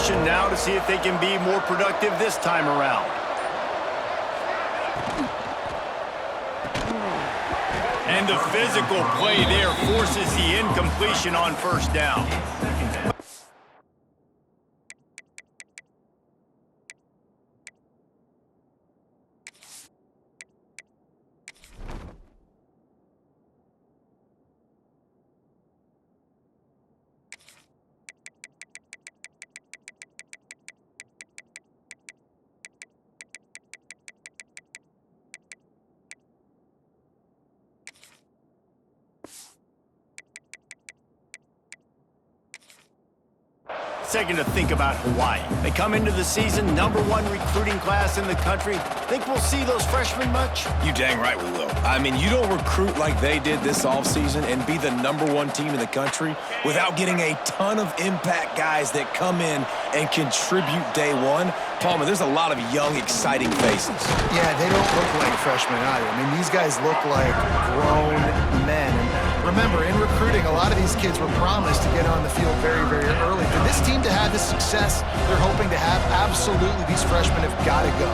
motion now to see if they can be more productive this time around. And the physical play there forces the incompletion on first down. Second to think about Hawaii. They come into the season #1 recruiting class in the country. Think we'll see those freshmen much? You dang right we will. I mean, you don't recruit like they did this offseason and be the #1 team in the country without getting a ton of impact guys that come in and contribute day one. Palmer, there's a lot of young, exciting faces. Yeah, they don't look like freshmen either. I mean, these guys look like grown men. And remember, in recruiting, a lot of these kids were promised to get on the field very, very early. For this team to have the success they're hoping to have, absolutely these freshmen have got to go.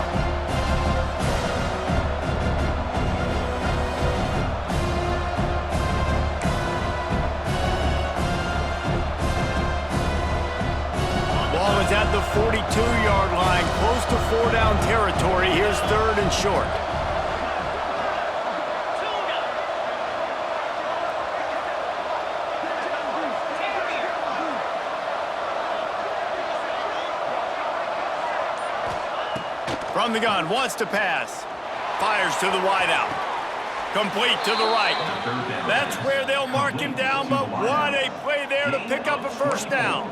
Ball is at the 42-yard line, close to 4-down territory. Here's 3rd and short. From the gun, wants to pass. Fires to the wideout. Complete to the right. That's where they'll mark him down, but what a play there to pick up a first down.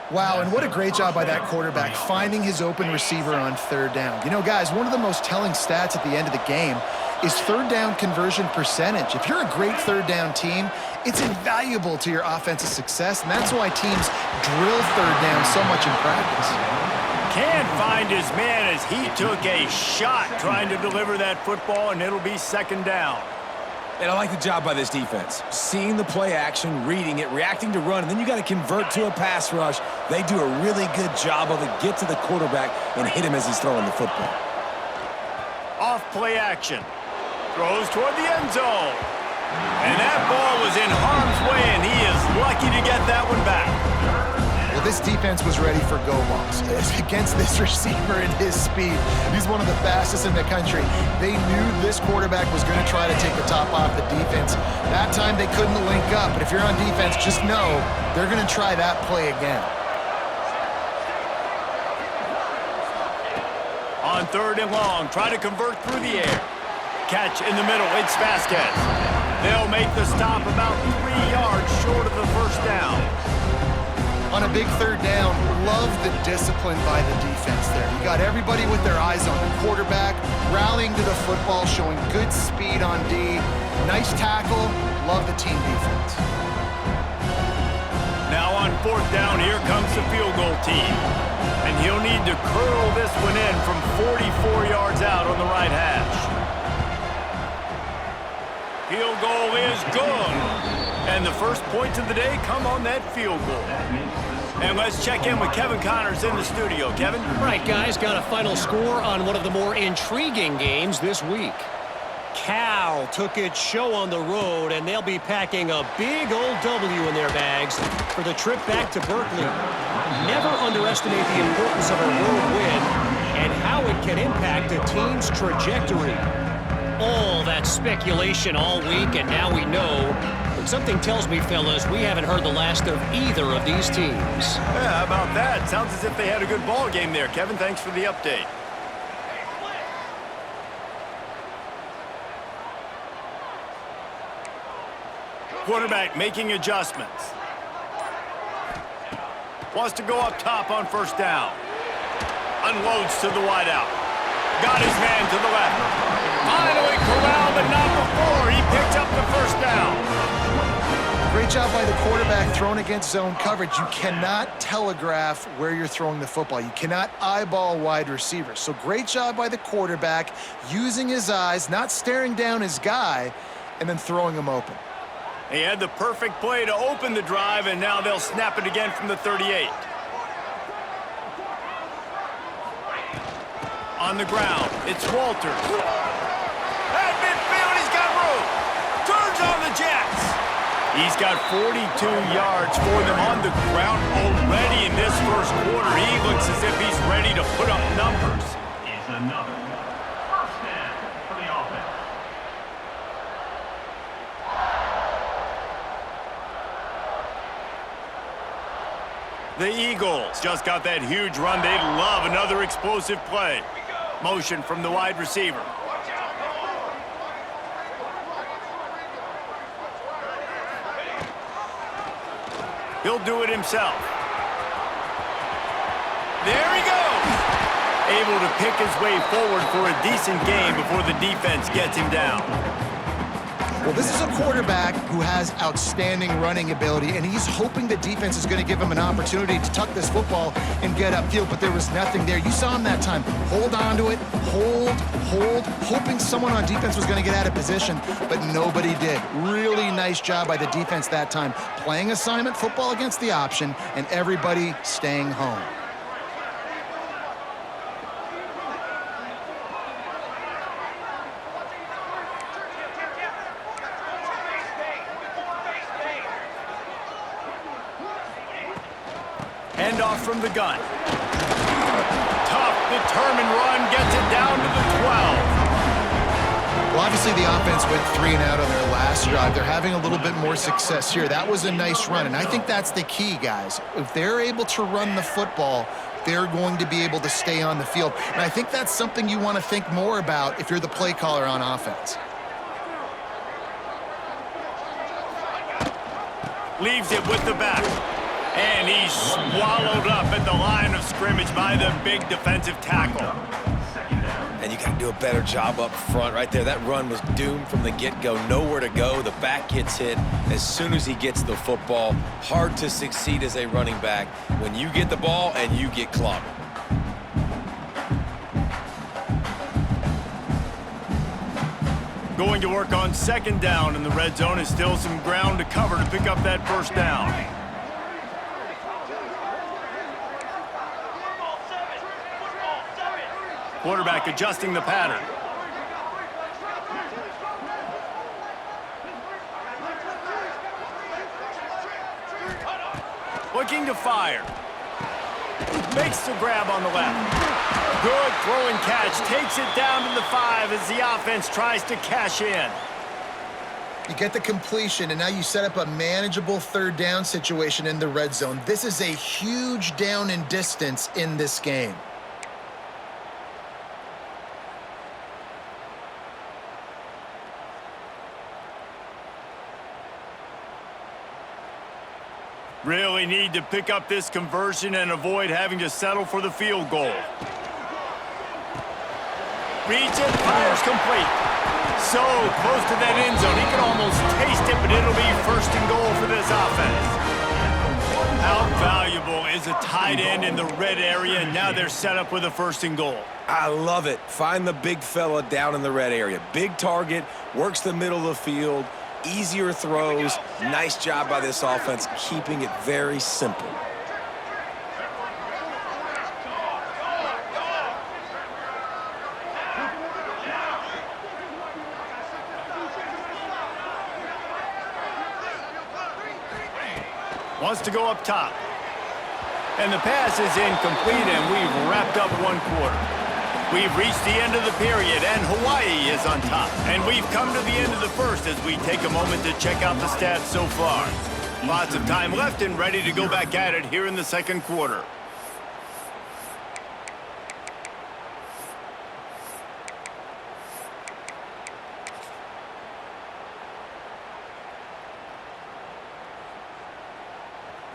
Wow, and what a great job by that quarterback finding his open receiver on 3rd down. You know, guys, one of the most telling stats at the end of the game is 3rd down conversion percentage. If you're a great 3rd down team, it's invaluable to your offensive success, and that's why teams drill 3rd down so much in practice. Can't find his man as he took a shot trying to deliver that football, and it'll be 2nd down. And I like the job by this defense. Seeing the play action, reading it, reacting to run, and then you got to convert to a pass rush. They do a really good job of it. Get to the quarterback and hit him as he's throwing the football. Off play action. Throws toward the end zone. And that ball was in harm's way, and he is lucky to get that one back. Well, this defense was ready for go balls. Against this receiver and his speed, he's one of the fastest in the country. They knew this quarterback was going to try to take the top off the defense. That time they couldn't link up, but if you're on defense, just know they're going to try that play again. On 3rd and long, try to convert through the air. Catch in the middle, it's Vasquez. They'll make the stop about 3 yards short of the first down. On a big 3rd down, love the discipline by the defense there. You got everybody with their eyes on the quarterback, rallying to the football, showing good speed on D. Nice tackle. Love the team defense. Now on 4th down, here comes the field goal team. And he'll need to curl this one in from 44 yards out on the right hash. Field goal is good. And the first points of the day come on that field goal. And let's check in with Kevin Connors in the studio. Kevin? Right, guys, got a final score on one of the more intriguing games this week. Cal took its show on the road, and they'll be packing a big old W in their bags for the trip back to Berkeley. Never underestimate the importance of a road win and how it can impact a team's trajectory. All that speculation all week, and now we know. But something tells me, fellas, we haven't heard the last of either of these teams. Yeah, how about that? Sounds as if they had a good ball game there. Kevin, thanks for the update. Quarterback making adjustments. Wants to go up top on 1st down. Unloads to the wideout. Got his man to the left. Finally corralled, but not before. He picked up the 1st down. Great job by the quarterback throwing against zone coverage. You cannot telegraph where you're throwing the football. You cannot eyeball wide receivers. So great job by the quarterback using his eyes, not staring down his guy, and then throwing him open. He had the perfect play to open the drive, and now they'll snap it again from the 38. On the ground, it's Walters. At midfield, he's got room. Turns on the Jets. He's got 42 yards for them on the ground already in this first quarter. He looks as if he's ready to put up numbers. Is another first down for the offense. The Eagles just got that huge run. They'd love another explosive play. Motion from the wide receiver. He'll do it himself. There he goes. Able to pick his way forward for a decent gain before the defense gets him down. Well, this is a quarterback who has outstanding running ability, and he's hoping the defense is going to give him an opportunity to tuck this football and get upfield, but there was nothing there. You saw him that time. Hold on to it, hold, hoping someone on defense was going to get out of position, but nobody did. Really nice job by the defense that time, playing assignment football against the option, and everybody staying home. Handoff from the gun. Tough, determined run, gets it down to the 12. Well, obviously the offense went 3 and out on their last drive. They're having a little bit more success here. That was a nice run, and I think that's the key, guys. If they're able to run the football, they're going to be able to stay on the field. And I think that's something you want to think more about if you're the play caller on offense. Leaves it with the back. And he's swallowed up at the line of scrimmage by the big defensive tackle. And you got to do a better job up front right there. That run was doomed from the get-go. Nowhere to go. The back gets hit as soon as he gets the football. Hard to succeed as a running back when you get the ball and you get clobbered. Going to work on second down in the red zone is still some ground to cover to pick up that first down. Quarterback adjusting the pattern. Looking to fire. Makes the grab on the left. Good throw and catch. Takes it down to the 5 as the offense tries to cash in. You get the completion, and now you set up a manageable third down situation in the red zone. This is a huge down in distance in this game. Really need to pick up this conversion and avoid having to settle for the field goal. Reach it, fires complete. So close to that end zone, he can almost taste it, but it'll be first and goal for this offense. How valuable is a tight end in the red area, and now they're set up with a first and goal. I love it. Find the big fella down in the red area. Big target, works the middle of the field. Easier throws. Nice job by this offense, keeping it very simple. Wants to go up top. And the pass is incomplete, and we've wrapped up one quarter. We've reached the end of the period, and Hawaii is on top. And we've come to the end of the first as we take a moment to check out the stats so far. Lots of time left and ready to go back at it here in the second quarter.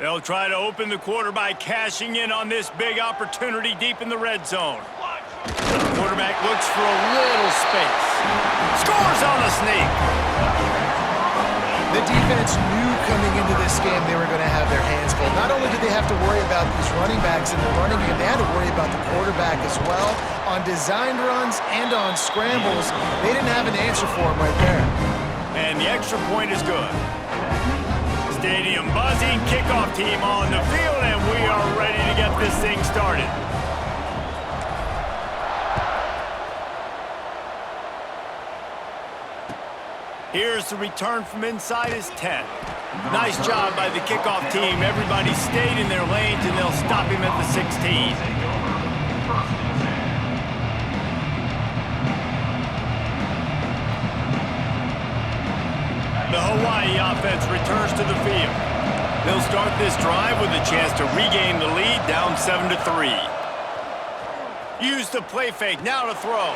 They'll try to open the quarter by cashing in on this big opportunity deep in the red zone. Quarterback looks for a little space. Scores on the sneak. The defense knew coming into this game they were going to have their hands full. Not only did they have to worry about these running backs in the running game, they had to worry about the quarterback as well. On designed runs and on scrambles, they didn't have an answer for him right there. And the extra point is good. Stadium buzzing, kickoff team on the field, and we are ready to get this thing started. Here's the return from inside his 10. Nice job by the kickoff team. Everybody stayed in their lanes, and they'll stop him at the 16. The Hawaii offense returns to the field. They'll start this drive with a chance to regain the lead, down 7-3. Use the play fake, now to throw.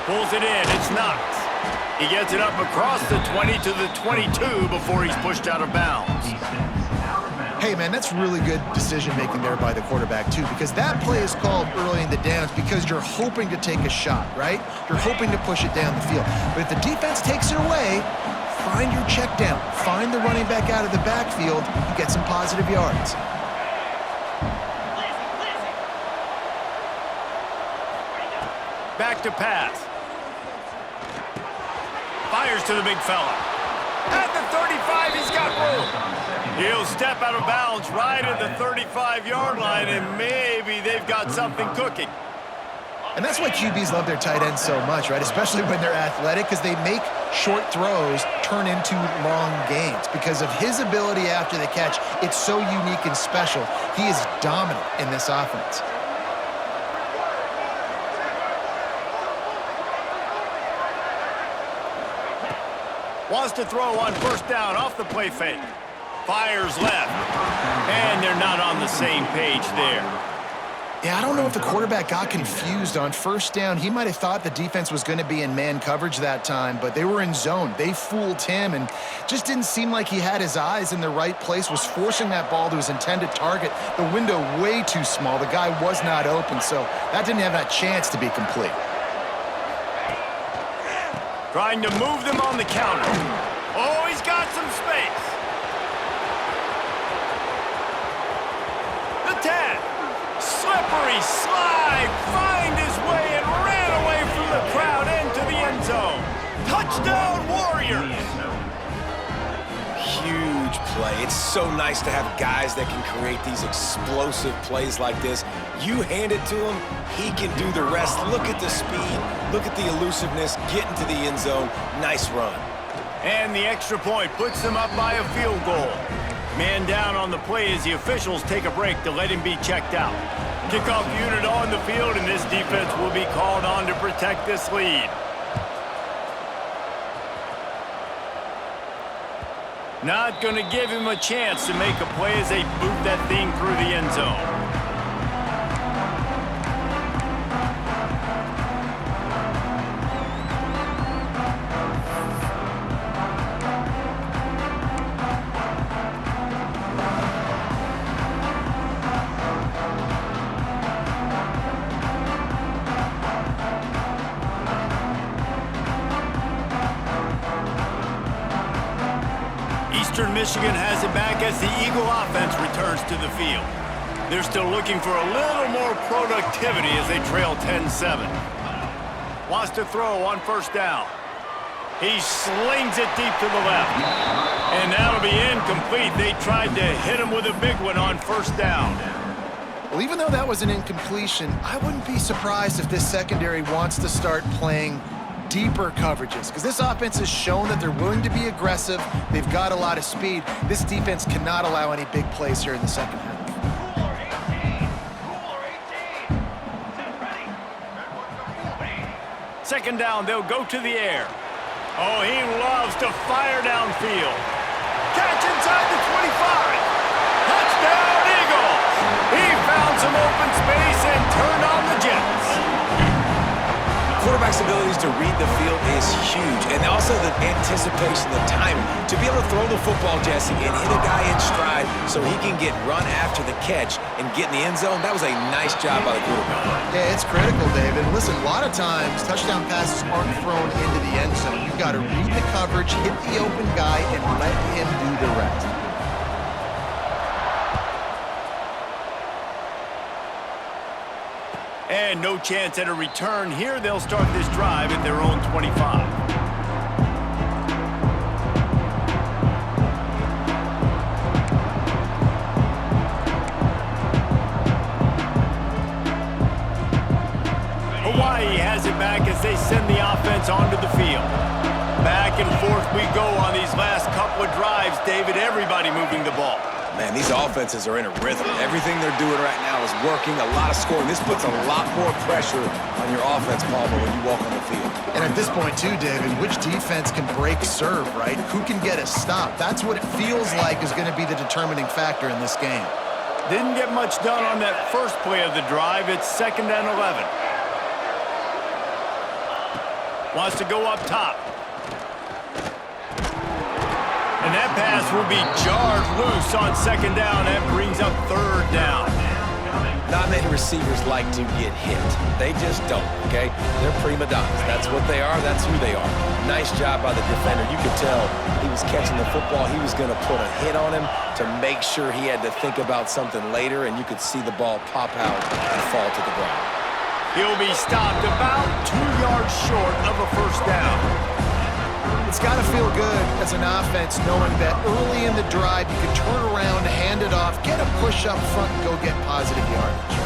Pulls it in, it's Knox. He gets it up across the 20 to the 22 before he's pushed out of bounds. Hey, man, that's really good decision-making there by the quarterback, too, because that play is called early in the downs because you're hoping to take a shot, right? You're hoping to push it down the field. But if the defense takes it away, find your check down. Find the running back out of the backfield and get some positive yards. Back to pass. Fires to the big fella. At the 35, he's got room. He'll step out of bounds right at the 35-yard line, and maybe they've got something cooking. And that's why QBs love their tight ends so much, right? Especially when they're athletic, because they make short throws turn into long gains. Because of his ability after the catch, it's so unique and special. He is dominant in this offense. Wants to throw on first down off the play fake. Fires left. And they're not on the same page there. Yeah, I don't know if the quarterback got confused on first down. He might have thought the defense was going to be in man coverage that time, but they were in zone. They fooled him and just didn't seem like he had his eyes in the right place, was forcing that ball to his intended target. The window way too small. The guy was not open, so that didn't have that chance to be complete. Trying to move them on the counter. Oh, he's got some space. The 10. Slippery slide. Find his way and ran away from the crowd into the end zone. Touchdown, Warriors. Huge play. It's so nice to have guys that can create these explosive plays like this. You hand it to him, he can do the rest. Look at the speed, look at the elusiveness, get into the end zone. Nice run. And the extra point puts them up by a field goal. Man down on the play as the officials take a break to let him be checked out. Kickoff unit on the field, and this defense will be called on to protect this lead. Not going to give him a chance to make a play as they boot that thing through the end zone. Eastern Michigan has it back as the Eagle offense returns to the field. They're still looking for a little more productivity as they trail 10-7. Wants to throw on first down. He slings it deep to the left. And that'll be incomplete. They tried to hit him with a big one on first down. Well, even though that was an incompletion, I wouldn't be surprised if this secondary wants to start playing deeper coverages, because this offense has shown that they're willing to be aggressive. They've got a lot of speed. This defense cannot allow any big plays here in the second half. Second down, they'll go to the air. Oh, he loves to fire downfield. Catch inside the 25. Touchdown, Eagles! He found some open space and turned on the Jets. Quarterback's abilities to read the field is huge, and also the anticipation, the timing. To be able to throw the football, Jesse, and hit a guy in stride so he can get run after the catch and get in the end zone, that was a nice job by the quarterback. Yeah, it's critical, David. Listen, a lot of times touchdown passes aren't thrown into the end zone. You've got to read the coverage, hit the open guy, and let him do the rest. And no chance at a return here. They'll start this drive at their own 25. Hawaii has it back as they send the offense onto the field. back and forth we go on these last couple of drives, David. Everybody moving the ball. Man, these offenses are in a rhythm. Everything they're doing right now is working, a lot of scoring. This puts a lot more pressure on your offense, Palmer, when you walk on the field. And at this point, too, David, which defense can break serve, right? Who can get a stop? That's what it feels like is going to be the determining factor in this game. Didn't get much done on that first play of the drive. It's 2nd and 11. Wants to go up top. And that pass will be jarred loose on 2nd down. That brings up 3rd down. Not many receivers like to get hit. They just don't, okay? They're prima donnas. That's what they are. That's who they are. Nice job by the defender. You could tell he was catching the football. He was going to put a hit on him to make sure he had to think about something later, and you could see the ball pop out and fall to the ground. He'll be stopped about 2 yards short of a 1st down. It's got to feel good as an offense knowing that early in the drive you can turn around, hand it off, get a push up front, and go get positive yardage.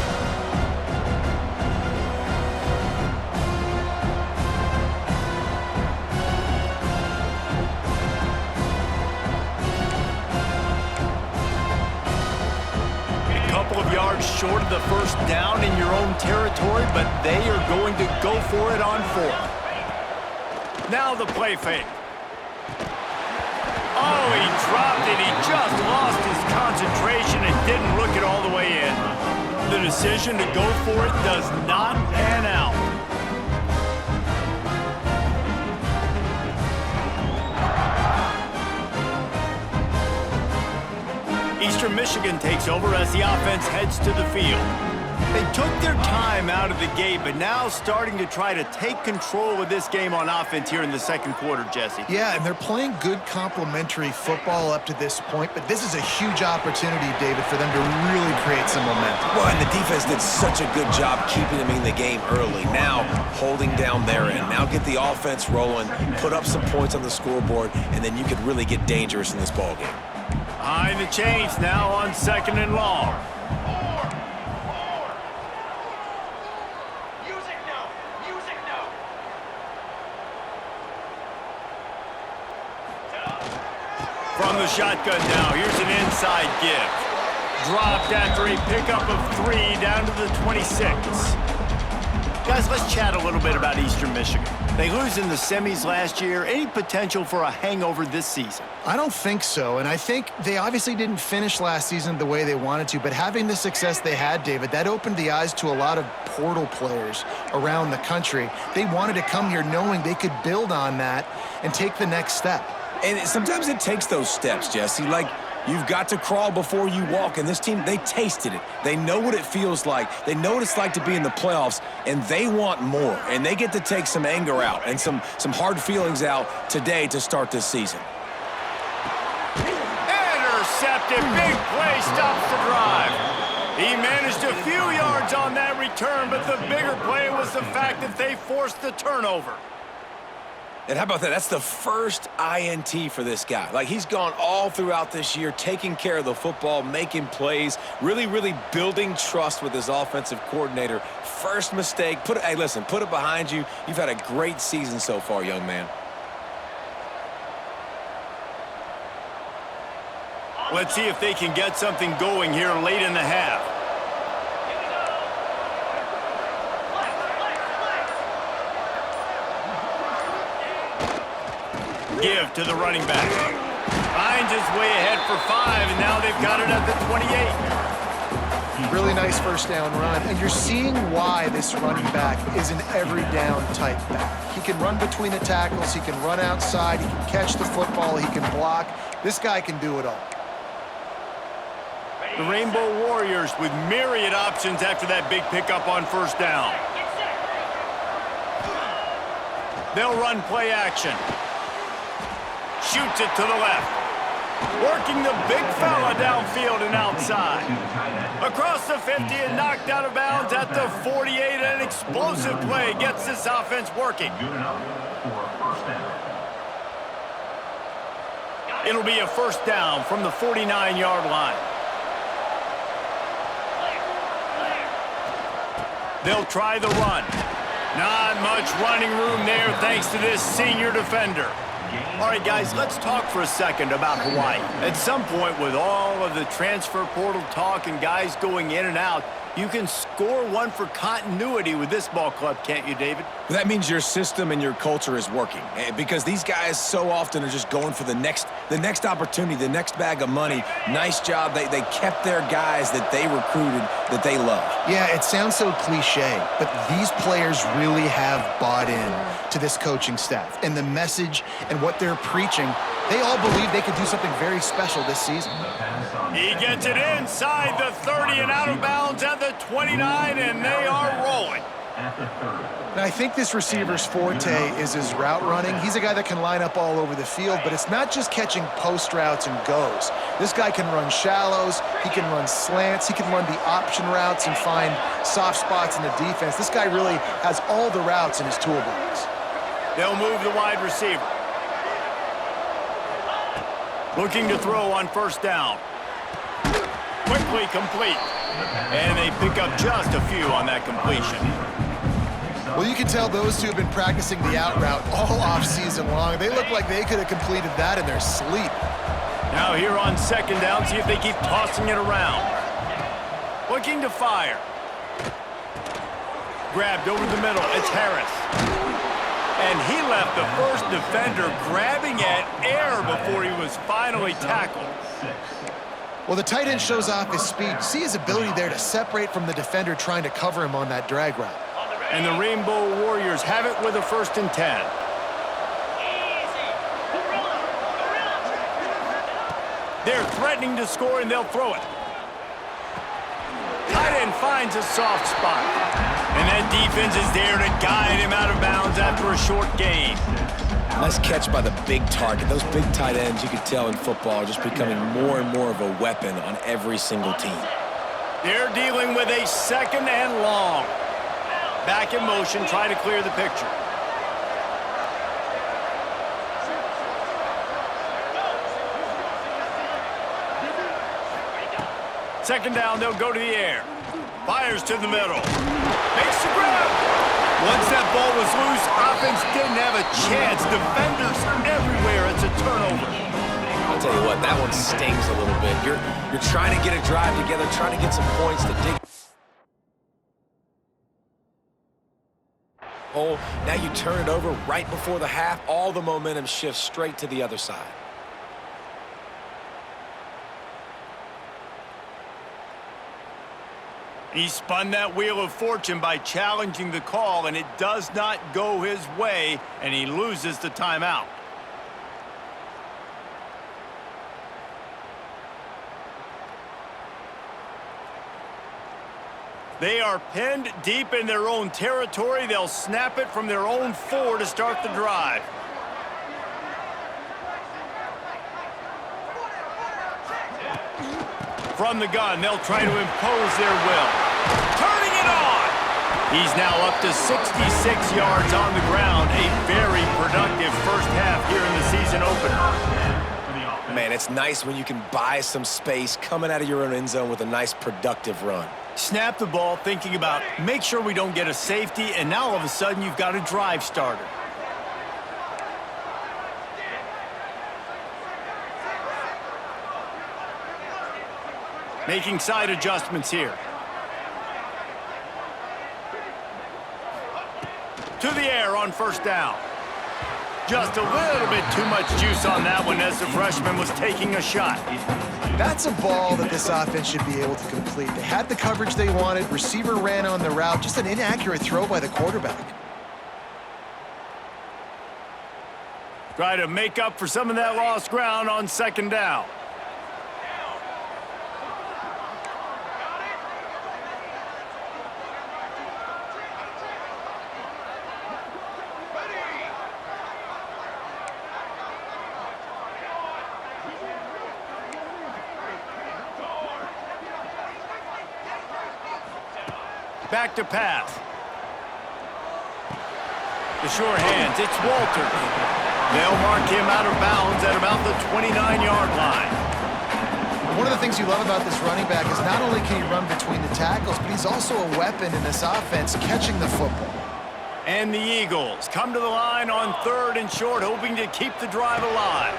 A couple of yards short of the 1st down in your own territory, but they are going to go for it on 4th. Now the play fake. Oh, he dropped it. He just lost his concentration and didn't look it all the way in. The decision to go for it does not pan out. Eastern Michigan takes over as the offense heads to the field. They took their time out of the gate, but now starting to try to take control of this game on offense here in the 2nd quarter, Jesse. Yeah, and they're playing good complementary football up to this point, but this is a huge opportunity, David, for them to really create some momentum. Well, and the defense did such a good job keeping them in the game early. Now, holding down their end. Now get the offense rolling, put up some points on the scoreboard, and then you could really get dangerous in this ballgame. Behind the chains now on 2nd and long. From the shotgun now, here's an inside give. Dropped after a pickup of 3 down to the 26. Guys, let's chat a little bit about Eastern Michigan. They lose in the semis last year. Any potential for a hangover this season? I don't think so, and I think they obviously didn't finish last season the way they wanted to, but having the success they had, David, that opened the eyes to a lot of portal players around the country. They wanted to come here knowing they could build on that and take the next step. And sometimes it takes those steps, Jesse. Like, you've got to crawl before you walk. And this team, they tasted it. They know what it feels like. They know what it's like to be in the playoffs, and they want more. And they get to take some anger out and some hard feelings out today to start this season. Intercepted. Big play stops the drive. He managed a few yards on that return, but the bigger play was the fact that they forced the turnover. And how about that? That's the first INT for this guy. Like, he's gone all throughout this year, taking care of the football, making plays, really, really building trust with his offensive coordinator. First mistake. Hey, listen, put it behind you. You've had a great season so far, young man. Let's see if they can get something going here late in the half. Give to the running back. Finds his way ahead for 5, and now they've got it at the 28. Really nice 1st down run, and you're seeing why this running back is an every down type back. He can run between the tackles, he can run outside, he can catch the football, he can block. This guy can do it all. The Rainbow Warriors with myriad options after that big pickup on 1st down. They'll run play action. Shoots it to the left. Working the big fella downfield and outside. Across the 50 and knocked out of bounds at the 48. An explosive play gets this offense working. It'll be a 1st down from the 49-yard line. They'll try the run. Not much running room there thanks to this senior defender. All right, guys, let's talk for a second about Hawaii. At some point, with all of the transfer portal talk and guys going in and out, you can score one for continuity with this ball club, can't you, David? That means your system and your culture is working, because these guys so often are just going for the next opportunity, the next bag of money. Nice job. They kept their guys that they recruited, that they love. Yeah, it sounds so cliche, but these players really have bought in to this coaching staff and the message and what they're preaching. They all believe they could do something very special this season. He gets it inside the 30 and out of bounds at the 29, and they are rolling. And I think this receiver's forte is his route running. He's a guy that can line up all over the field, but it's not just catching post routes and goes. This guy can run shallows, he can run slants, he can run the option routes and find soft spots in the defense. This guy really has all the routes in his toolbox. They'll move the wide receiver. Looking to throw on first down. Quickly complete. And they pick up just a few on that completion. Well, you can tell those two have been practicing the out route all off-season long. They look like they could have completed that in their sleep. Now here on second down, see if they keep tossing it around. Looking to fire. Grabbed over the middle. It's Harris. And he left the first defender grabbing at air before he was finally tackled. Well, the tight end shows off his speed. See his ability there to separate from the defender trying to cover him on that drag route. And the Rainbow Warriors have it with a 1st and 10. They're threatening to score, and they'll throw it. Tight end finds a soft spot. And that defense is there to guide him out of bounds after a short gain. Nice catch by the big target. Those big tight ends, you could tell in football, are just becoming more and more of a weapon on every single team. They're dealing with a 2nd and long. Back in motion, trying to clear the picture. Second down, they'll go to the air. Fires to the middle. Makes the grab. Once that ball was loose, offense didn't have a chance. Defenders everywhere. It's a turnover. I'll tell you what, that one stings a little bit. You're trying to get a drive together, trying to get some points to dig. Oh, now you turn it over right before the half. All the momentum shifts straight to the other side. He spun that wheel of fortune by challenging the call, and it does not go his way, and he loses the timeout. They are pinned deep in their own territory. They'll snap it from their own 4 to start the drive. From the gun, they'll try to impose their will. Turning it on! He's now up to 66 yards on the ground. A very productive first half here in the season opener. Man, it's nice when you can buy some space coming out of your own end zone with a nice productive run. Snap the ball, thinking about, make sure we don't get a safety, and now all of a sudden you've got a drive starter. Making side adjustments here. To the air on first down. Just a little bit too much juice on that one as the freshman was taking a shot. That's a ball that this offense should be able to complete. They had the coverage they wanted. Receiver ran on the route. Just an inaccurate throw by the quarterback. Try to make up for some of that lost ground on second down. Back to pass. The short hands, it's Walters. They'll mark him out of bounds at about the 29-yard line. One of the things you love about this running back is not only can he run between the tackles, but he's also a weapon in this offense catching the football. And the Eagles come to the line on 3rd and short, hoping to keep the drive alive.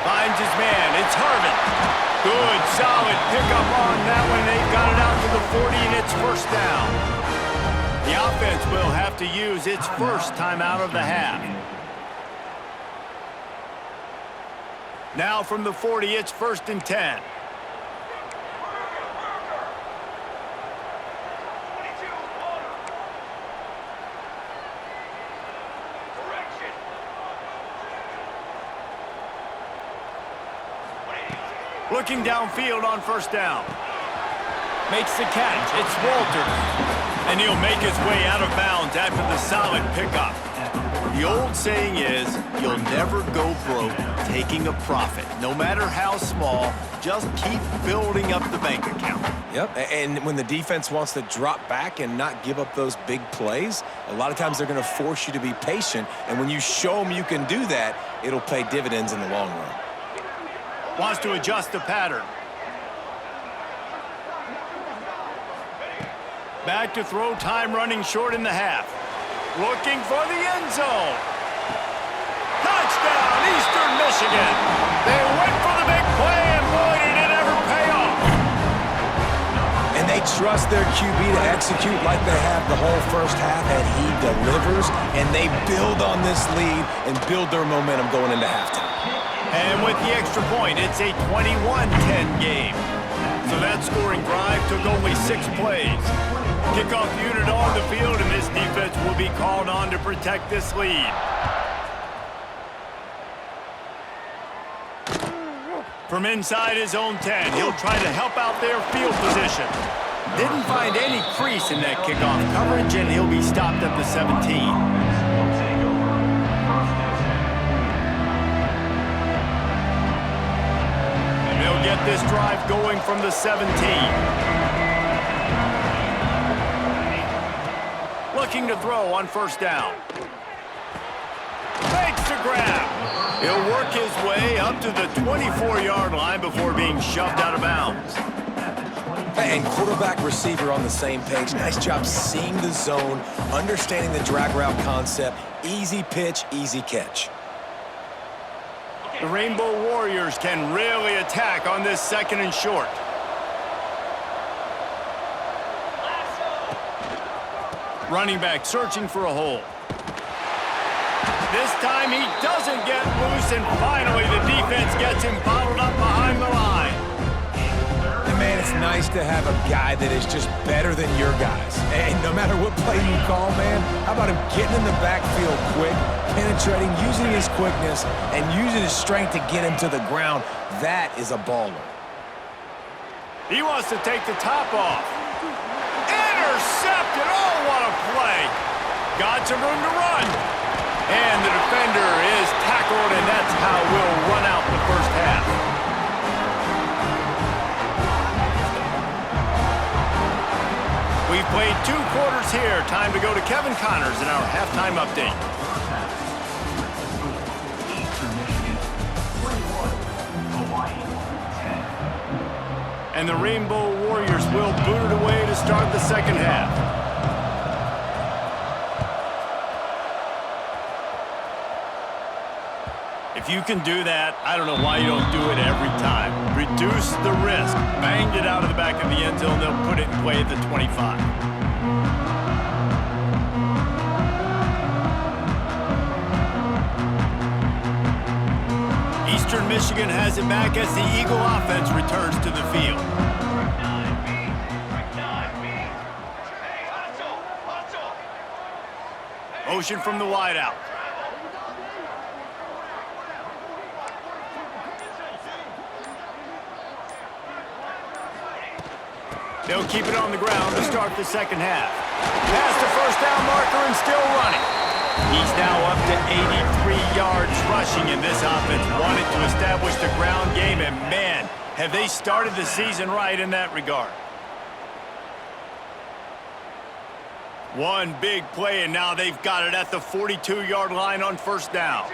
Finds his man. It's Herman. Good, solid pickup on that one. They've got it out to the 40, and it's first down. The offense will have to use its first timeout of the half. Now from the 40, it's 1st and 10. Looking downfield on 1st down. Makes the catch. It's Walters. And he'll make his way out of bounds after the solid pickup. The old saying is, you'll never go broke taking a profit. No matter how small, just keep building up the bank account. Yep, and when the defense wants to drop back and not give up those big plays, a lot of times they're going to force you to be patient. And when you show them you can do that, it'll pay dividends in the long run. Wants to adjust the pattern. Back to throw, time running short in the half. Looking for the end zone. Touchdown, Eastern Michigan. They went for the big play, and boy, did it ever pay off. And they trust their QB to execute like they have the whole first half, and he delivers, and they build on this lead and build their momentum going into halftime. And with the extra point, it's a 21-10 game. So that scoring drive took only 6 plays. Kickoff unit on the field, and this defense will be called on to protect this lead. From inside his own 10, he'll try to help out their field position. Didn't find any crease in that kickoff coverage, and he'll be stopped at the 17. They'll get this drive going from the 17. Looking to throw on 1st down. Makes the grab. He'll work his way up to the 24-yard line before being shoved out of bounds. And quarterback receiver on the same page. Nice job seeing the zone, understanding the drag route concept. Easy pitch, easy catch. The Rainbow Warriors can really attack on this 2nd and short. Running back searching for a hole. This time he doesn't get loose, and finally the defense gets him bottled up behind the line. And man, it's nice to have a guy that is just better than your guys. And no matter what play you call, man, how about him getting in the backfield quick, penetrating, using his quickness, and using his strength to get him to the ground? That is a baller. He wants to take the top off. Intercepted! Oh, what a play! Got some room to run. And the defender is tackled, and that's how we'll run out the first half. We've played 2 quarters here. Time to go to Kevin Connors in our halftime update. And the Rainbow Warriors will boot it away to start the 2nd half. If you can do that, I don't know why you don't do it every time. Reduce the risk. Banged it out of the back of the end zone. They'll put it in play at the 25. Eastern Michigan has it back as the Eagle offense returns to the field. Motion from the wideout. They'll keep it on the ground to start the 2nd half. Past the 1st down marker and still running. He's now up to 83 yards rushing, and this offense wanted to establish the ground game, and man, have they started the season right in that regard. One big play, and now they've got it at the 42-yard line on 1st down.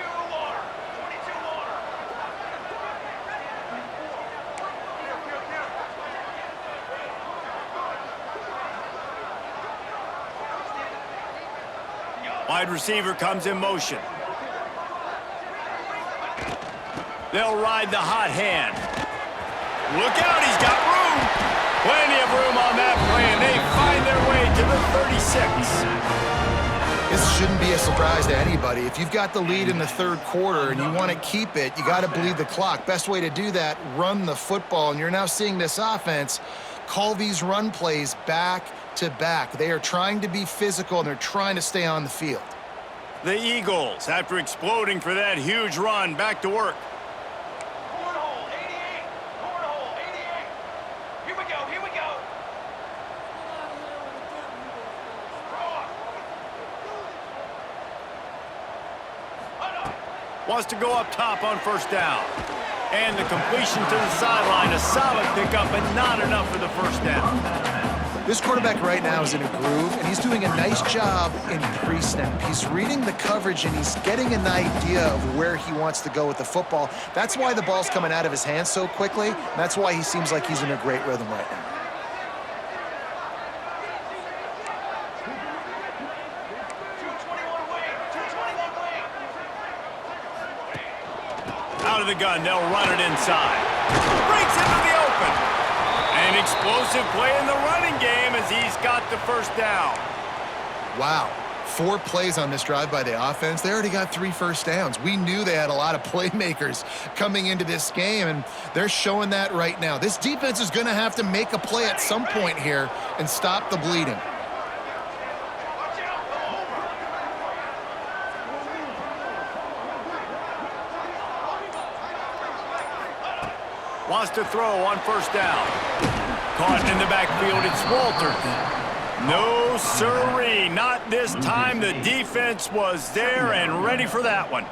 Wide receiver comes in motion. They'll ride the hot hand. Look out, he's got room. Plenty of room on that play, and they find their way to the 36. This shouldn't be a surprise to anybody. If you've got the lead in the third quarter and you want to keep it, you got to bleed the clock. Best way to do that, run the football. And you're now seeing this offense call these run plays back to back. They are trying to be physical, and they're trying to stay on the field. The Eagles, after exploding for that huge run, back to work. Cornhole, 88. Cornhole, 88. Here we go, here we go. Wants to go up top on first down. And the completion to the sideline, a solid pickup, but not enough for the first down. This quarterback right now is in a groove, and he's doing a nice job in pre-snap. He's reading the coverage, and he's getting an idea of where he wants to go with the football. That's why the ball's coming out of his hands so quickly, and that's why he seems like he's in a great rhythm right now. Out of the gun, they'll run it inside. Breaks into the open. An explosive play in the running game as he's got the first down. Wow. 4 plays on this drive by the offense. They already got 3 first downs. We knew they had a lot of playmakers coming into this game, and they're showing that right now. This defense is going to have to make a play at some point here and stop the bleeding. Wants to throw on first down. Caught in the backfield, it's Walters. No sirree, not this time. The defense was there and ready for that one.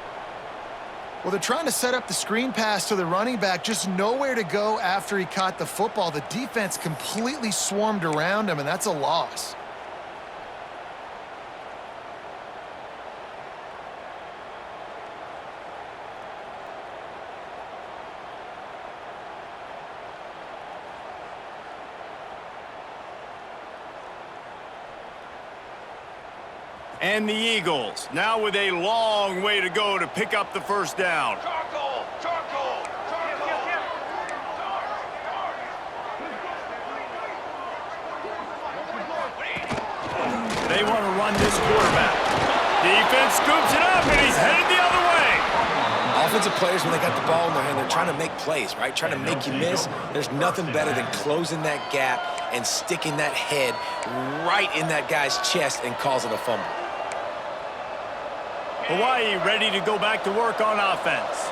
Well, they're trying to set up the screen pass to the running back, just nowhere to go after he caught the football. The defense completely swarmed around him, and that's a loss. And the Eagles, now with a long way to go to pick up the first down. Charcoal, charcoal, charcoal. They want to run this quarterback. Defense scoops it up, and he's headed the other way. Offensive players, when they got the ball in their hand, they're trying to make plays, right? Trying to make you miss. There's nothing better than closing that gap and sticking that head right in that guy's chest and causing a fumble. Hawaii ready to go back to work on offense.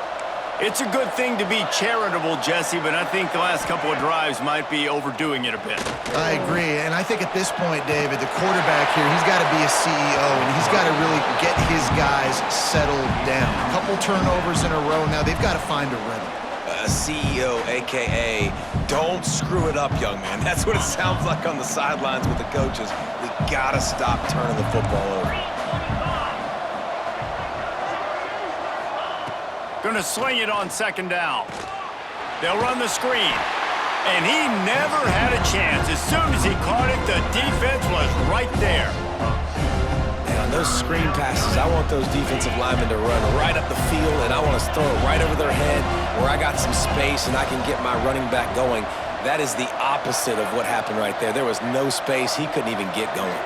It's a good thing to be charitable, Jesse, but I think the last couple of drives might be overdoing it a bit. I agree, and I think at this point, David, the quarterback here, he's got to be a CEO, and he's got to really get his guys settled down. A couple turnovers in a row now. They've got to find a rhythm. A CEO, a.k.a. don't screw it up, young man. That's what it sounds like on the sidelines with the coaches. We got to stop turning the football over. Gonna sling it on second down. They'll run the screen. And he never had a chance. As soon as he caught it, the defense was right there. And on those screen passes, I want those defensive linemen to run right up the field, and I want to throw it right over their head where I got some space and I can get my running back going. That is the opposite of what happened right there. There was no space. He couldn't even get going.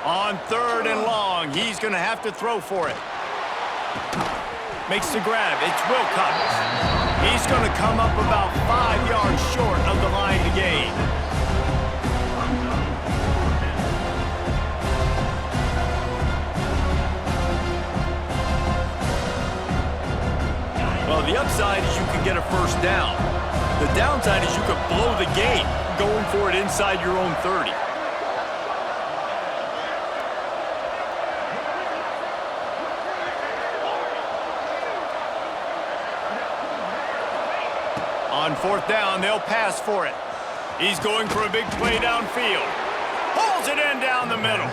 On third and long, he's going to have to throw for it. Makes the grab. It's Wilcox. He's going to come up about 5 yards short of the line to gain. Well, the upside is you can get a first down. The downside is you could blow the game going for it inside your own 30. On fourth down, they'll pass for it. He's going for a big play downfield. Pulls it in down the middle.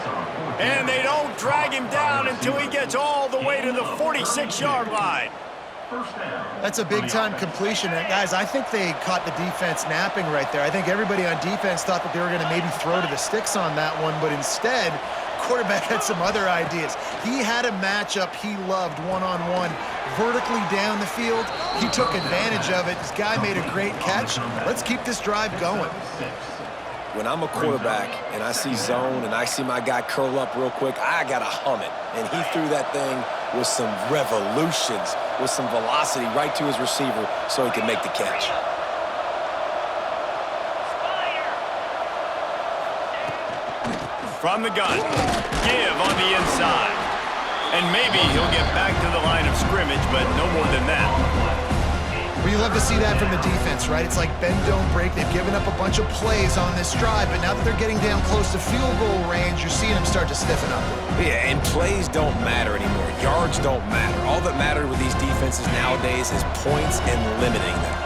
And they don't drag him down until he gets all the way to the 46-yard line. That's a big-time completion. And guys, I think they caught the defense napping right there. I think everybody on defense thought that they were going to maybe throw to the sticks on that one, but instead, quarterback had some other ideas. He had a matchup he loved one-on-one, vertically down the field. He took advantage of it. This guy made a great catch. Let's keep this drive going. When I'm a quarterback and I see zone and I see my guy curl up real quick, I got to hum it. And he threw that thing with some revolutions, with some velocity right to his receiver so he could make the catch. From the gun, give on the inside. And maybe he'll get back to the line of scrimmage, but no more than that. Well, you love to see that from the defense, right? It's like bend, don't break. They've given up a bunch of plays on this drive, but now that they're getting down close to field goal range, you're seeing them start to stiffen up. Yeah, and plays don't matter anymore. Yards don't matter. All that matters with these defenses nowadays is points and limiting them.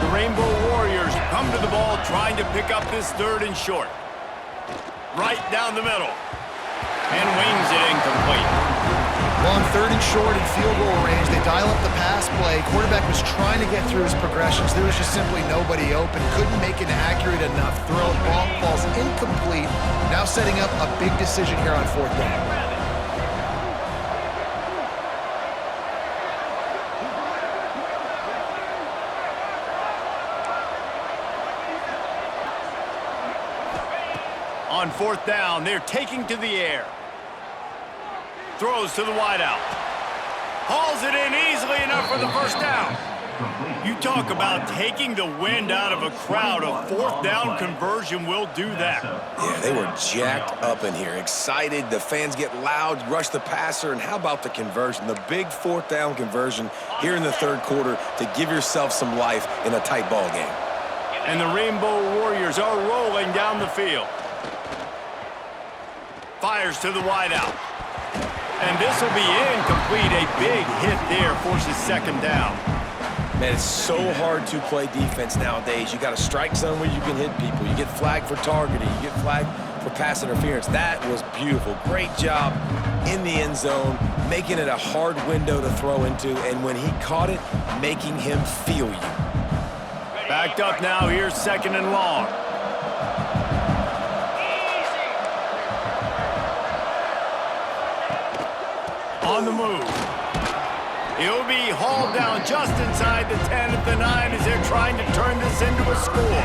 The Rainbow Warriors come to the ball trying to pick up this 3rd and short. Right down the middle. And wings it incomplete. Well, on 3rd and short and field goal range, they dial up the pass play. Quarterback was trying to get through his progressions. There was just simply nobody open. Couldn't make an accurate enough throw. Ball falls incomplete. Now setting up a big decision here on 4th down. On 4th down, they're taking to the air. Throws to the wideout. Hauls it in easily enough for the 1st down. You talk about taking the wind out of a crowd. A 4th down conversion will do that. Yeah, they were jacked up in here, excited. The fans get loud, rush the passer, and how about the conversion? The big 4th down conversion here in the 3rd quarter to give yourself some life in a tight ball game. And the Rainbow Warriors are rolling down the field. Fires to the wideout. And this will be incomplete. A big hit there forces 2nd down. Man, it's so hard to play defense nowadays. You got to strike zone where you can hit people. You get flagged for targeting. You get flagged for pass interference. That was beautiful. Great job in the end zone, making it a hard window to throw into. And when he caught it, making him feel you. Backed up now. Here's 2nd and long. On the move. He'll be hauled down just inside the 10 at the 9 as they're trying to turn this into a score.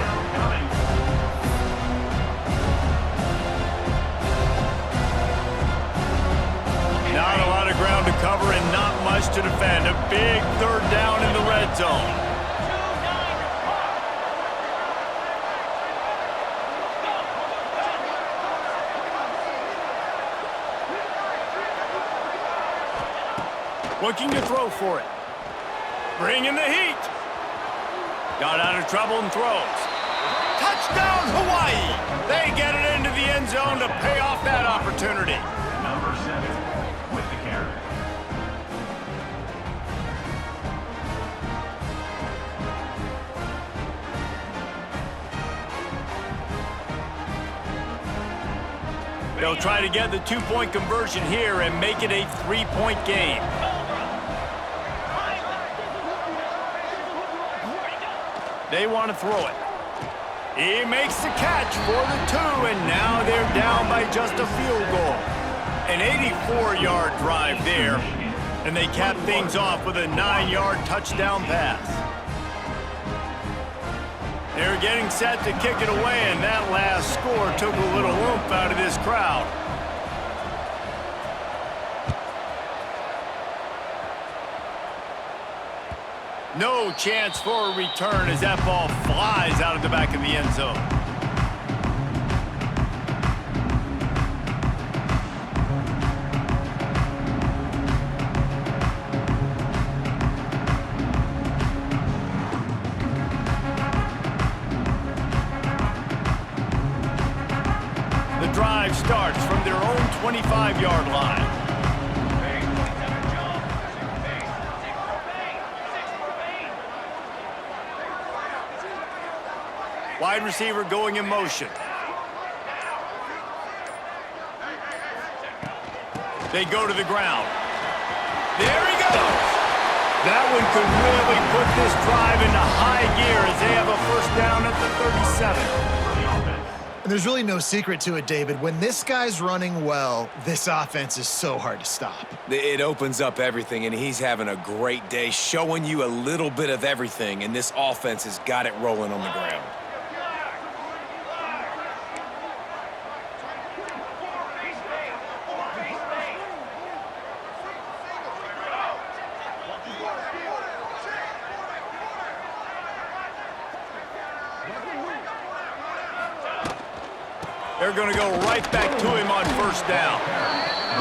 Not a lot of ground to cover and not much to defend. A big 3rd down in the red zone. Looking to throw for it. Bringing the heat. Got out of trouble and throws. Touchdown, Hawaii! They get it into the end zone to pay off that opportunity. Number 7 with the carry. They'll try to get the 2-point conversion here and make it a 3-point game. They want to throw it. He makes the catch for the 2, and now they're down by just a field goal. An 84-yard drive there, and they cap things off with a 9-yard touchdown pass. They're getting set to kick it away, and that last score took a little oomph out of this crowd. No chance for a return as that ball flies out of the back of the end zone. The drive starts from their own 25-yard line. Wide receiver going in motion. They go to the ground. There he goes. That one could really put this drive into high gear as they have a first down at the 37. And there's really no secret to it, David. When this guy's running well, this offense is so hard to stop. It opens up everything, and he's having a great day, showing you a little bit of everything, and this offense has got it rolling on the ground. They're going to go right back to him on first down.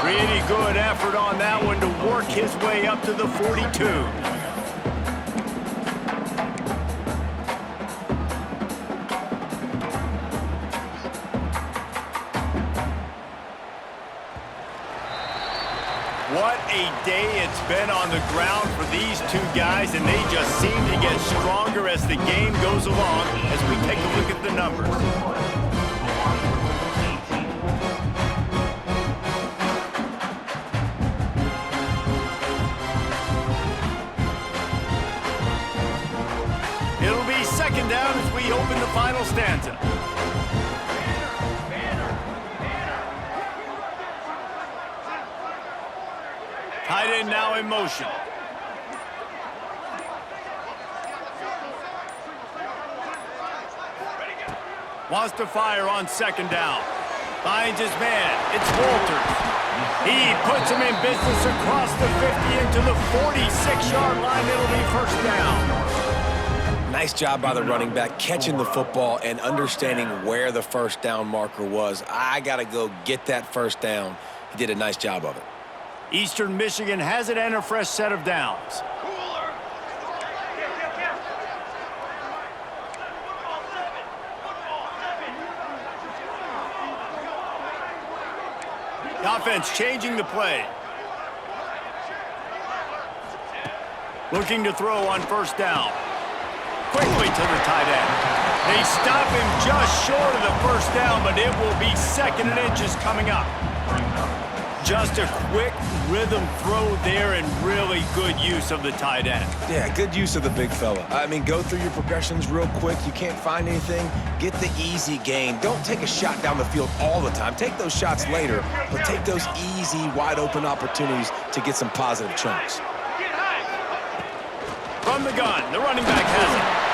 Pretty good effort on that one to work his way up to the 42. What a day it's been on the ground for these two guys, and they just seem to get stronger as the game goes along as we take a look at the numbers. Second down as we open the final stanza. Tight end now in motion. Wants to fire on second down. Finds his man. It's Walters. He puts him in business across the 50 into the 46-yard line. It'll be first down. Nice job by the running back, catching the football and understanding where the first down marker was. I got to go get that first down. He did a nice job of it. Eastern Michigan has it and a fresh set of downs. The offense changing the play. Looking to throw on first down. Quickly to the tight end. They stop him just short of the first down, but it will be second and inches coming up. Just a quick rhythm throw there and really good use of the tight end. Yeah, good use of the big fella. I mean, go through your progressions real quick. You can't find anything, get the easy gain. Don't take a shot down the field all the time. Take those shots later, but take those easy, wide-open opportunities to get some positive chunks. From the gun, the running back has it.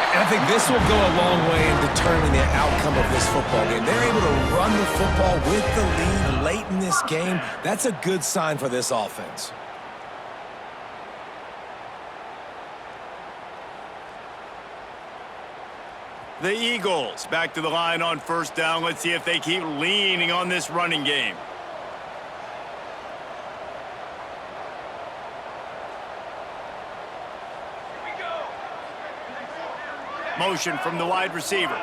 And I think this will go a long way in determining the outcome of this football game. They're able to run the football with the lead late in this game. That's a good sign for this offense. The Eagles back to the line on first down. Let's see if they keep leaning on this running game. Motion from the wide receiver.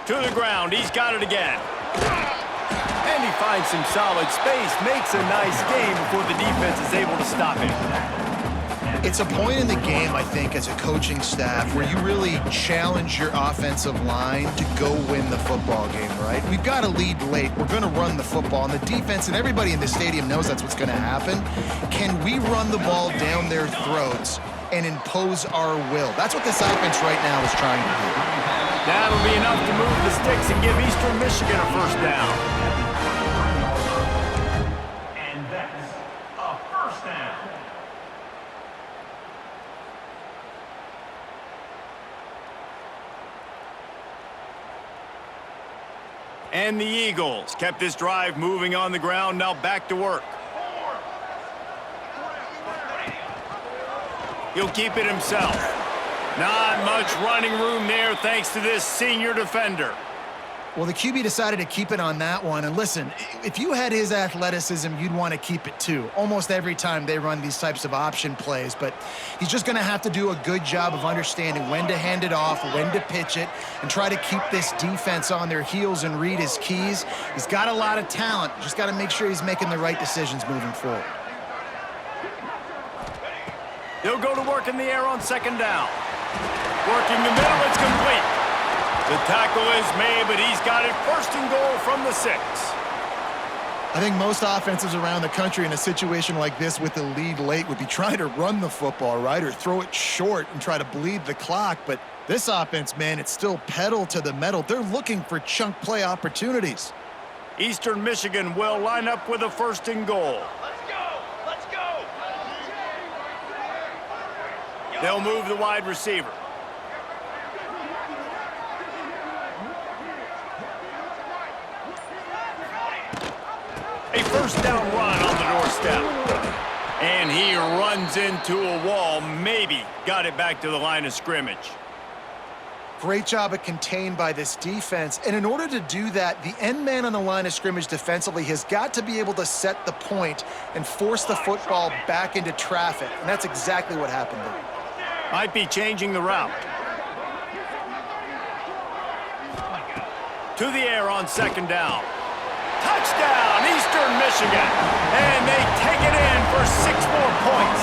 To the ground. He's got it again. And he finds some solid space. Makes a nice gain before the defense is able to stop him. It's a point in the game, I think, as a coaching staff where you really challenge your offensive line to go win the football game, right? We've got to lead late. We're going to run the football. And the defense and everybody in the stadium knows that's what's going to happen. Can we run the ball down their throats and impose our will? That's what this offense right now is trying to do. That'll be enough to move the sticks and give Eastern Michigan a first down. And the Eagles kept this drive moving on the ground, now back to work. He'll keep it himself. Not much running room there thanks to this senior defender. Well, the QB decided to keep it on that one. And listen, if you had his athleticism, you'd want to keep it too. Almost every time they run these types of option plays. But he's just going to have to do a good job of understanding when to hand it off, when to pitch it, and try to keep this defense on their heels and read his keys. He's got a lot of talent. Just got to make sure he's making the right decisions moving forward. He'll go to work in the air on second down. Working the middle, it's complete. The tackle is made, but he's got it first and goal from the 6. I think most offenses around the country in a situation like this with the lead late would be trying to run the football, right, or throw it short and try to bleed the clock. But this offense, man, it's still pedal to the metal. They're looking for chunk play opportunities. Eastern Michigan will line up with a first and goal. Let's go! Let's go! They'll move the wide receiver. A first down run on the doorstep. And he runs into a wall. Maybe got it back to the line of scrimmage. Great job of contained by this defense. And in order to do that, the end man on the line of scrimmage defensively has got to be able to set the point and force the football back into traffic. And that's exactly what happened there. Might be changing the route. To the air on second down. Touchdown, Eastern Michigan. And they take it in for 6 more points.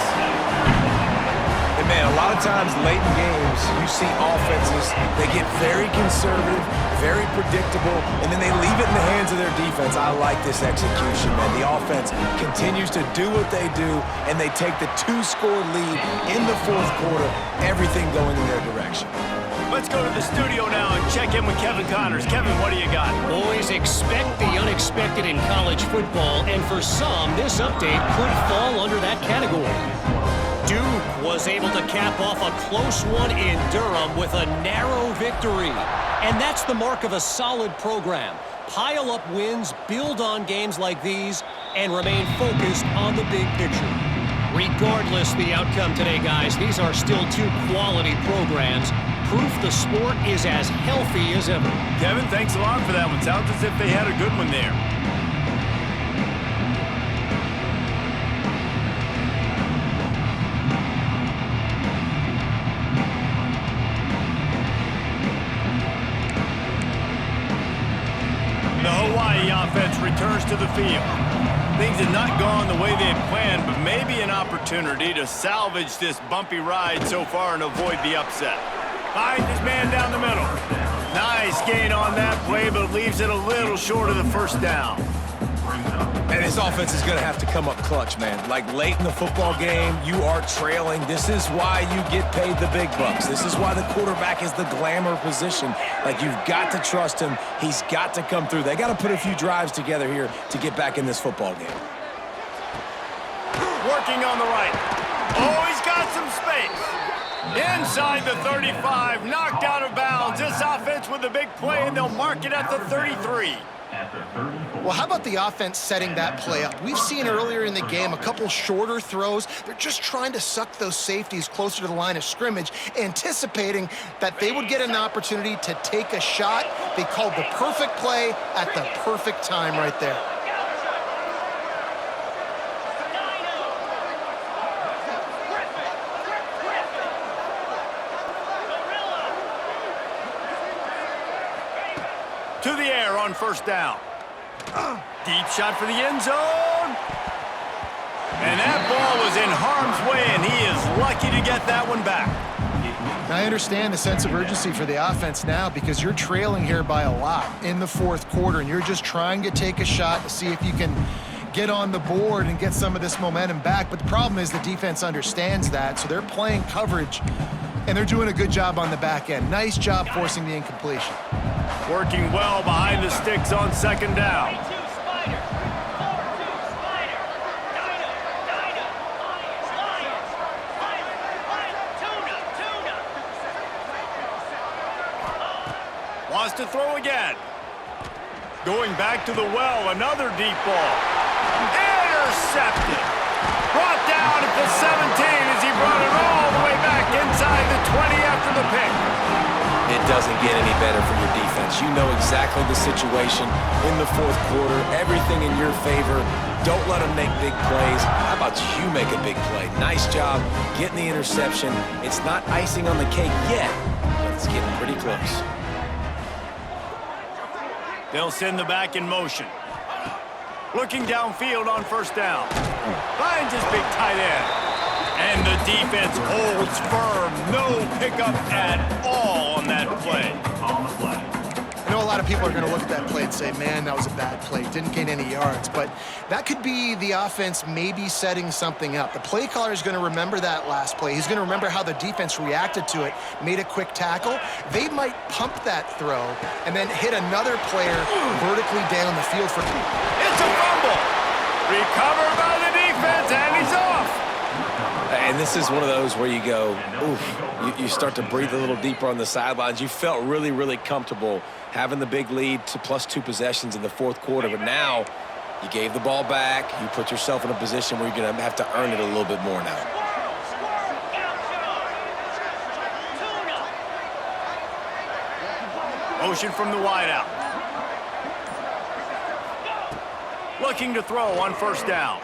And man, a lot of times late in games, you see offenses, they get very conservative, very predictable, and then they leave it in the hands of their defense. I like this execution, man. The offense continues to do what they do, and they take the 2-score lead in the fourth quarter, everything going in their direction. Let's go to the studio now and check in with Kevin Connors. Kevin, what do you got? Boys, expect the unexpected in college football, and for some, this update could fall under that category. Duke was able to cap off a close one in Durham with a narrow victory. And that's the mark of a solid program. Pile up wins, build on games like these, and remain focused on the big picture. Regardless the outcome today, guys, these are still 2 quality programs. Proof the sport is as healthy as ever. Kevin, thanks a lot for that one. Sounds as if they had a good one there. The Hawaii offense returns to the field. Things had not gone the way they had planned, but maybe an opportunity to salvage this bumpy ride so far and avoid the upset. Finds his man down the middle. Nice gain on that play, but leaves it a little short of the first down. And his offense is going to have to come up clutch, man. Like late in the football game, you are trailing. This is why you get paid the big bucks. This is why the quarterback is the glamour position. Like, you've got to trust him. He's got to come through. They got to put a few drives together here to get back in this football game. Working on the right. Oh, he's got some space. Inside the 35, knocked out of bounds. This offense with a big play, and they'll mark it at the 33. Well, how about the offense setting that play up? We've seen earlier in the game a couple shorter throws. They're just trying to suck those safeties closer to the line of scrimmage, anticipating that they would get an opportunity to take a shot. They called the perfect play at the perfect time right there. To the air on first down. Deep shot for the end zone. And that ball was in harm's way, and he is lucky to get that one back. I understand the sense of urgency for the offense now because you're trailing here by a lot in the fourth quarter, and you're just trying to take a shot to see if you can get on the board and get some of this momentum back. But the problem is the defense understands that, so they're playing coverage, and they're doing a good job on the back end. Nice job forcing the incompletion. Working well behind the sticks on second down. Wants to throw again. Going back to the well, another deep ball. Intercepted. Brought down at the 17 as he brought it all the way back inside the 20 after the pick. It doesn't get any better for your defense. You know exactly the situation in the fourth quarter. Everything in your favor. Don't let them make big plays. How about you make a big play? Nice job getting the interception. It's not icing on the cake yet, but it's getting pretty close. They'll send the back in motion. Looking downfield on first down. Finds his big tight end. And the defense holds firm. No pickup at all on that play. lot of people are going to look at that play and say, man, that was a bad play. Didn't gain any yards. But that could be the offense maybe setting something up. The play caller is going to remember that last play. He's going to remember how the defense reacted to it, made a quick tackle. They might pump that throw and then hit another player vertically down the field for... It's a fumble. Recovered by the defense, and he's off. And this is one of those where you go, oof, you start to breathe a little deeper on the sidelines. You felt really, really comfortable having the big lead to +2 possessions in the fourth quarter, but now you gave the ball back. You put yourself in a position where you're going to have to earn it a little bit more now. Motion from the wideout. Looking to throw on first down.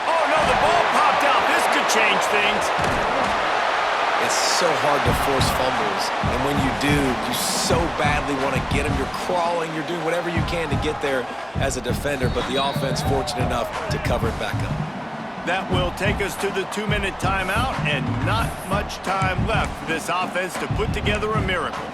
Oh, no, the ball popped out. This could change things. It's so hard to force fumbles, and when you do, you so badly want to get them. You're crawling, you're doing whatever you can to get there as a defender, but the offense fortunate enough to cover it back up. That will take us to the 2-minute timeout, and not much time left for this offense to put together a miracle.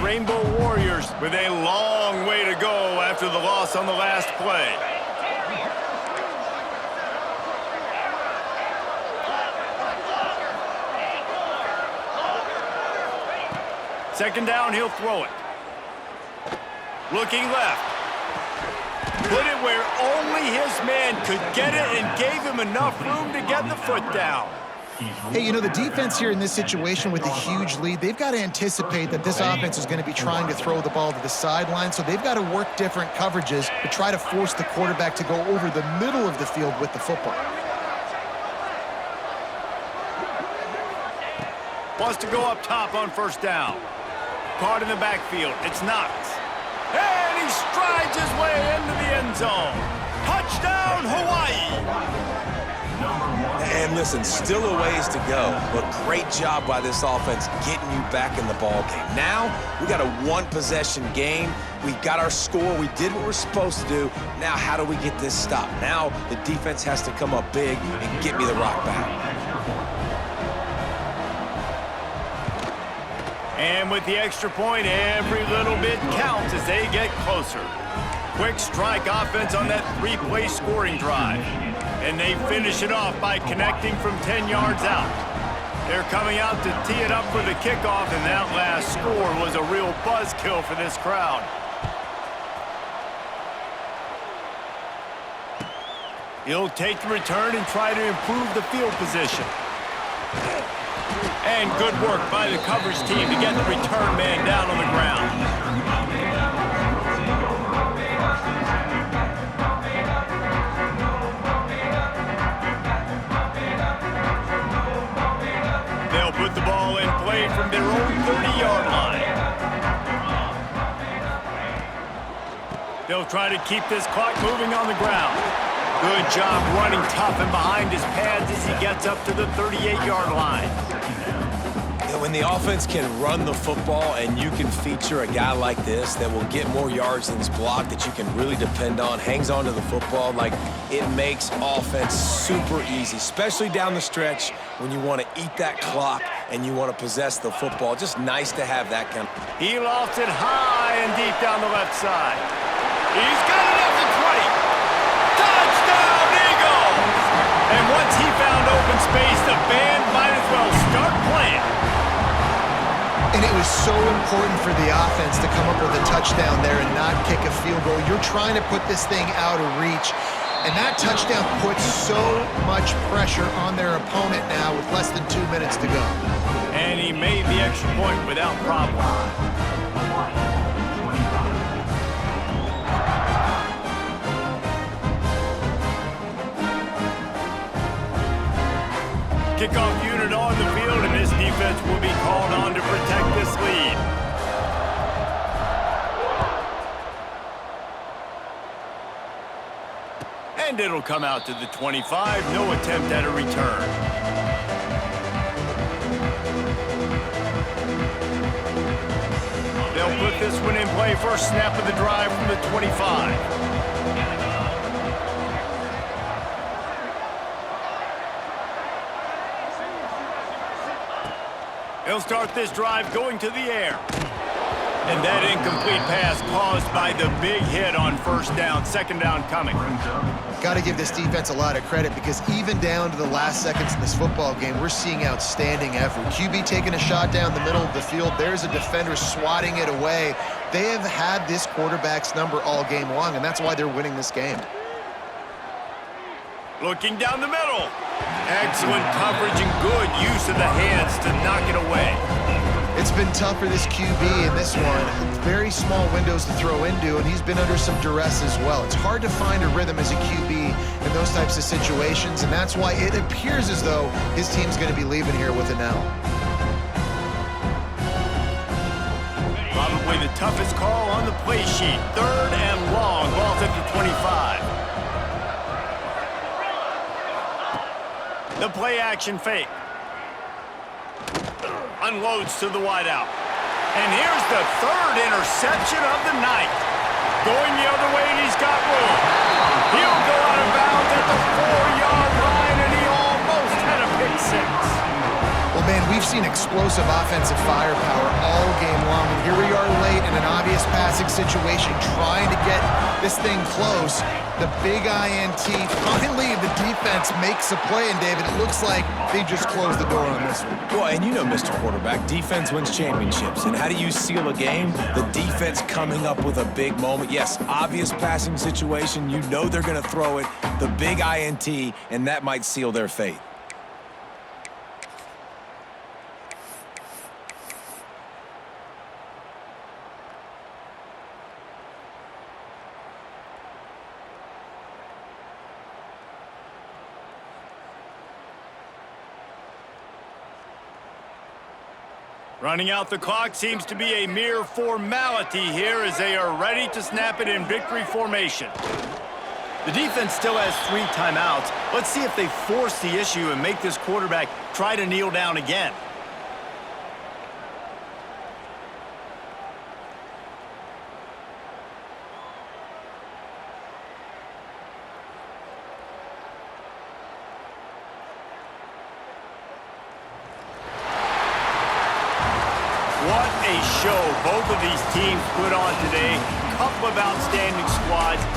Rainbow Warriors with a long way to go after the loss on the last play. Second down, he'll throw it. Looking left. Put it where only his man could get it and gave him enough room to get the foot down. Hey, you know, the defense here in this situation with a huge lead, they've got to anticipate that this offense is going to be trying to throw the ball to the sideline, so they've got to work different coverages to try to force the quarterback to go over the middle of the field with the football. Wants to go up top on first down. Caught in the backfield. It's Knox. And he strides his way into the end zone. Touchdown, Hawaii! And listen, still a ways to go, but great job by this offense getting you back in the ball game. Now, we got a one-possession game. We got our score. We did what we're supposed to do. Now, how do we get this stopped? Now, the defense has to come up big and get me the rock back. And with the extra point, every little bit counts as they get closer. Quick strike offense on that 3-play scoring drive. And they finish it off by connecting from 10 yards out. They're coming out to tee it up for the kickoff, and that last score was a real buzzkill for this crowd. He'll take the return and try to improve the field position. And good work by the coverage team to get the return man down on the ground. They'll put the ball in play from their own 30-yard line. They'll try to keep this clock moving on the ground. Good job running tough and behind his pads as he gets up to the 38-yard line. When the offense can run the football and you can feature a guy like this that will get more yards than his block, that you can really depend on, hangs on to the football, like it makes offense super easy, especially down the stretch when you want to eat that clock and you want to possess the football. Just nice to have that kind of... He lofts it high and deep down the left side. He's got it up to 20. Touchdown, Eagles! And once he found open space, the band might as well start playing. And it was so important for the offense to come up with a touchdown there and not kick a field goal. You're trying to put this thing out of reach, and that touchdown puts so much pressure on their opponent now with less than 2 minutes to go. And he made the extra point without problem. Kickoff unit on the field, and this defense will be called on to protect this lead. And it'll come out to the 25. No attempt at a return. They'll put this one in play. First snap of the drive from the 25. They'll start this drive going to the air. And that incomplete pass caused by the big hit on first down. Second down coming. Got to give this defense a lot of credit because even down to the last seconds in this football game, we're seeing outstanding effort. QB taking a shot down the middle of the field. There's a defender swatting it away. They have had this quarterback's number all game long, and that's why they're winning this game. Looking down the middle. Excellent coverage and good use of the hands to knock it away. It's been tough for this QB in this one. Very small windows to throw into, and he's been under some duress as well. It's hard to find a rhythm as a QB in those types of situations, and that's why it appears as though his team's going to be leaving here with an L. Probably the toughest call on the play sheet. Third and long. Ball's at the 25. The play action fake. Unloads to the wideout. And here's the third interception of the night. Going the other way, and he's got room. He'll go out of bounds at the 4-yard line, and he almost had a pick six. Well, man, we've seen explosive offensive firepower all game long, and here we are late in an obvious passing situation trying to get this thing close. The big INT, finally the defense makes a play, and David, it looks like they just closed the door on this one. Well, and you know, Mr. Quarterback, defense wins championships. And how do you seal a game? The defense coming up with a big moment. Yes, obvious passing situation. You know they're going to throw it. The big INT, and that might seal their fate. Running out the clock seems to be a mere formality here as they are ready to snap it in victory formation. The defense still has 3 timeouts. Let's see if they force the issue and make this quarterback try to kneel down again. What a show both of these teams put on today. Couple of outstanding squads.